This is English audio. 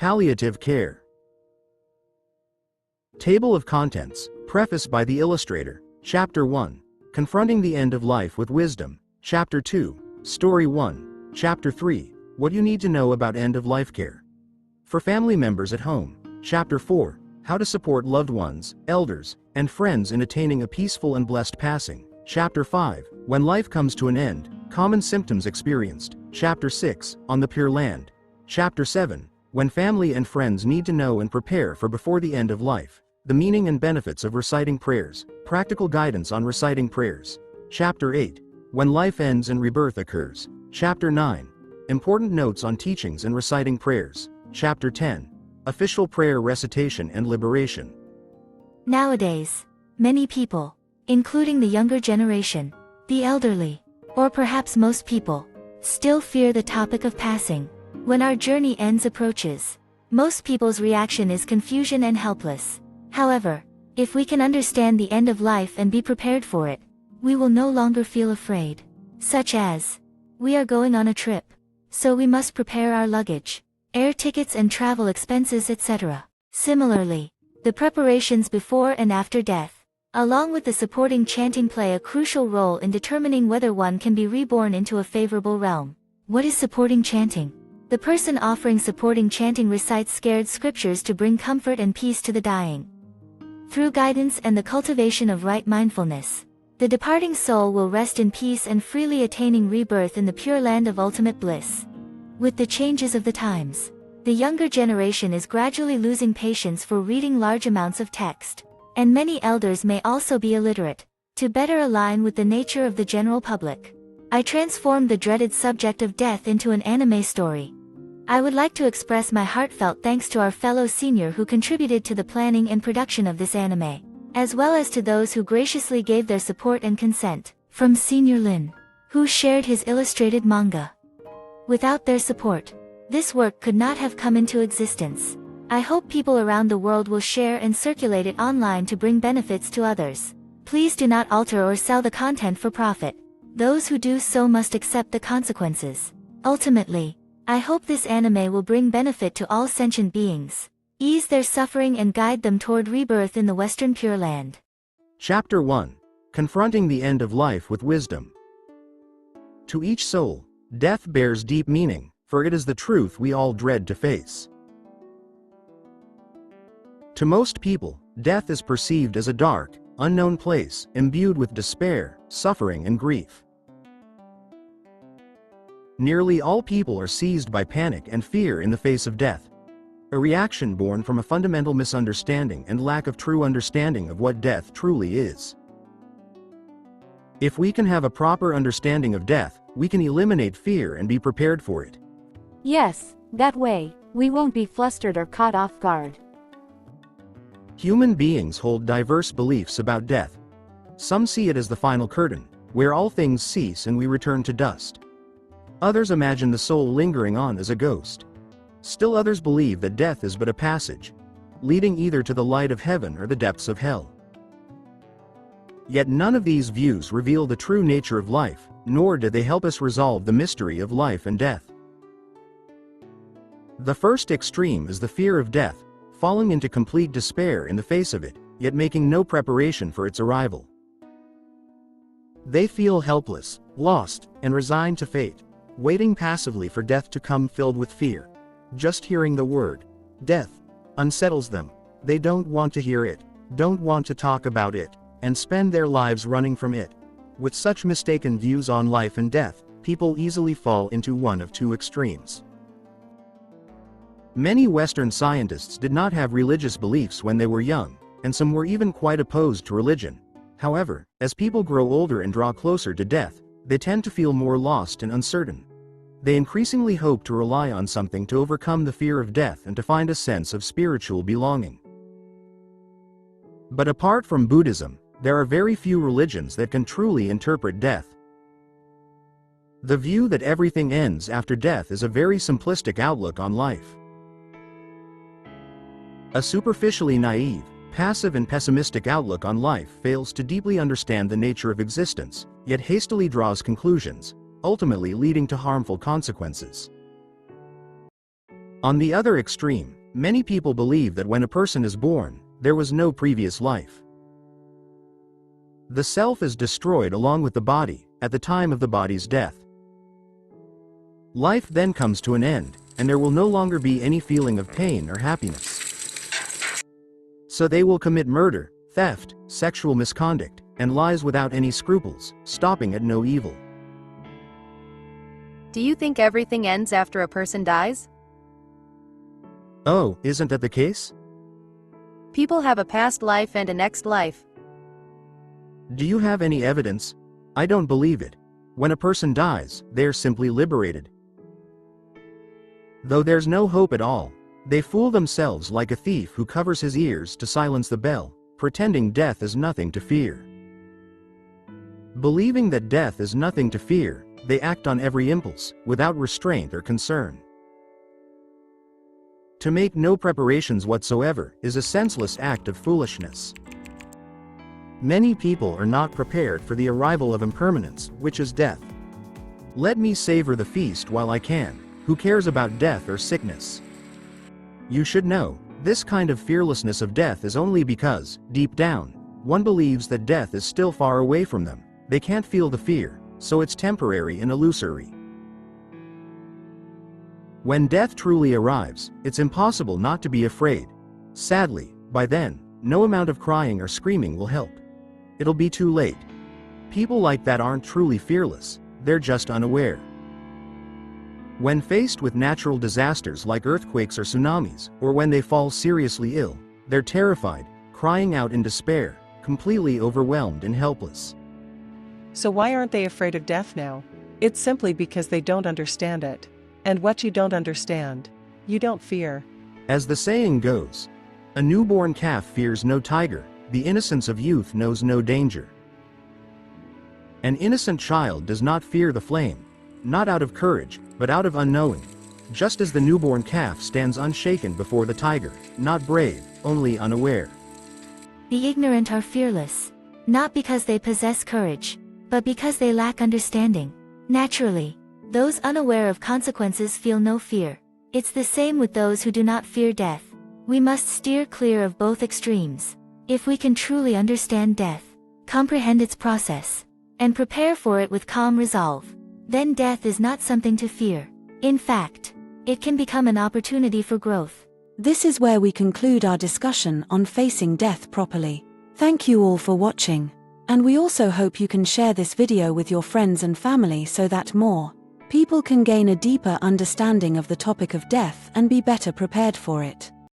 Palliative care. Table of Contents. Preface by the illustrator. Chapter 1. Confronting the End of Life with Wisdom. Chapter 2. Story 1. Chapter 3. What you need to know about end-of-life care. For family members at home. Chapter 4. How to support loved ones, elders, and friends in attaining a peaceful and blessed passing. Chapter 5. When life comes to an end, common symptoms experienced. Chapter 6. On the Pure Land. Chapter 7. When family and friends need to know and prepare for before the end of life. The meaning and benefits of reciting prayers. Practical guidance on reciting prayers. Chapter 8. When life ends and rebirth occurs. Chapter 9. Important notes on teachings and reciting prayers. Chapter 10. Official prayer recitation and liberation. Nowadays, many people, including the younger generation, the elderly, or perhaps most people, still fear the topic of passing. When our journey ends approaches, most people's reaction is confusion and helpless. However, if we can understand the end of life and be prepared for it, we will no longer feel afraid. Such as, we are going on a trip, so we must prepare our luggage, air tickets and travel expenses, etc. Similarly, the preparations before and after death, along with the supporting chanting, play a crucial role in determining whether one can be reborn into a favorable realm. What is supporting chanting? The person offering supporting chanting recites scared scriptures to bring comfort and peace to the dying. Through guidance and the cultivation of right mindfulness, the departing soul will rest in peace and freely attaining rebirth in the pure land of ultimate bliss. With the changes of the times, the younger generation is gradually losing patience for reading large amounts of text, and many elders may also be illiterate. To better align with the nature of the general public, I transformed the dreaded subject of death into an anime story. I would like to express my heartfelt thanks to our fellow senior who contributed to the planning and production of this anime, as well as to those who graciously gave their support and consent, from Senior Lin, who shared his illustrated manga. Without their support, this work could not have come into existence. I hope people around the world will share and circulate it online to bring benefits to others. Please do not alter or sell the content for profit. Those who do so must accept the consequences. Ultimately, I hope this anime will bring benefit to all sentient beings, ease their suffering and guide them toward rebirth in the Western Pure Land. Chapter 1. Confronting the End of Life with Wisdom. To each soul, death bears deep meaning, for it is the truth we all dread to face. To most people, death is perceived as a dark, unknown place, imbued with despair, suffering and grief. Nearly all people are seized by panic and fear in the face of death, a reaction born from a fundamental misunderstanding and lack of true understanding of what death truly is. If we can have a proper understanding of death, we can eliminate fear and be prepared for it. Yes, that way, we won't be flustered or caught off guard. Human beings hold diverse beliefs about death. Some see it as the final curtain, where all things cease and we return to dust. Others imagine the soul lingering on as a ghost. Still others believe that death is but a passage, leading either to the light of heaven or the depths of hell. Yet none of these views reveal the true nature of life, nor do they help us resolve the mystery of life and death. The first extreme is the fear of death, falling into complete despair in the face of it, yet making no preparation for its arrival. They feel helpless, lost, and resigned to fate, waiting passively for death to come filled with fear. Just hearing the word, death, unsettles them. They don't want to hear it, don't want to talk about it, and spend their lives running from it. With such mistaken views on life and death, people easily fall into one of two extremes. Many Western scientists did not have religious beliefs when they were young, and some were even quite opposed to religion. However, as people grow older and draw closer to death, they tend to feel more lost and uncertain. They increasingly hope to rely on something to overcome the fear of death and to find a sense of spiritual belonging. But apart from Buddhism, there are very few religions that can truly interpret death. The view that everything ends after death is a very simplistic outlook on life. A superficially naive, passive and pessimistic outlook on life fails to deeply understand the nature of existence, yet hastily draws conclusions, ultimately leading to harmful consequences. On the other extreme, many people believe that when a person is born, there was no previous life. The self is destroyed along with the body, at the time of the body's death. Life then comes to an end, and there will no longer be any feeling of pain or happiness. So they will commit murder, theft, sexual misconduct, and lies without any scruples, stopping at no evil. Do you think everything ends after a person dies? Oh, isn't that the case? People have a past life and a next life. Do you have any evidence? I don't believe it. When a person dies, they're simply liberated. Though there's no hope at all, they fool themselves like a thief who covers his ears to silence the bell, pretending death is nothing to fear. Believing that death is nothing to fear, they act on every impulse, without restraint or concern. To make no preparations whatsoever is a senseless act of foolishness. Many people are not prepared for the arrival of impermanence, which is death. Let me savor the feast while I can. Who cares about death or sickness? You should know, this kind of fearlessness of death is only because, deep down, one believes that death is still far away from them. They can't feel the fear, so it's temporary and illusory. When death truly arrives, it's impossible not to be afraid. Sadly, by then, no amount of crying or screaming will help. It'll be too late. People like that aren't truly fearless, they're just unaware. When faced with natural disasters like earthquakes or tsunamis, or when they fall seriously ill, they're terrified, crying out in despair, completely overwhelmed and helpless. So why aren't they afraid of death now? It's simply because they don't understand it. And what you don't understand, you don't fear. As the saying goes, a newborn calf fears no tiger, the innocence of youth knows no danger. An innocent child does not fear the flame, not out of courage, but out of unknowing, just as the newborn calf stands unshaken before the tiger, not brave, only unaware. The ignorant are fearless, not because they possess courage, but because they lack understanding. Naturally, those unaware of consequences feel no fear. It's the same with those who do not fear death. We must steer clear of both extremes. If we can truly understand death, comprehend its process, and prepare for it with calm resolve, then death is not something to fear. In fact, it can become an opportunity for growth. This is where we conclude our discussion on facing death properly. Thank you all for watching. And we also hope you can share this video with your friends and family so that more people can gain a deeper understanding of the topic of death and be better prepared for it.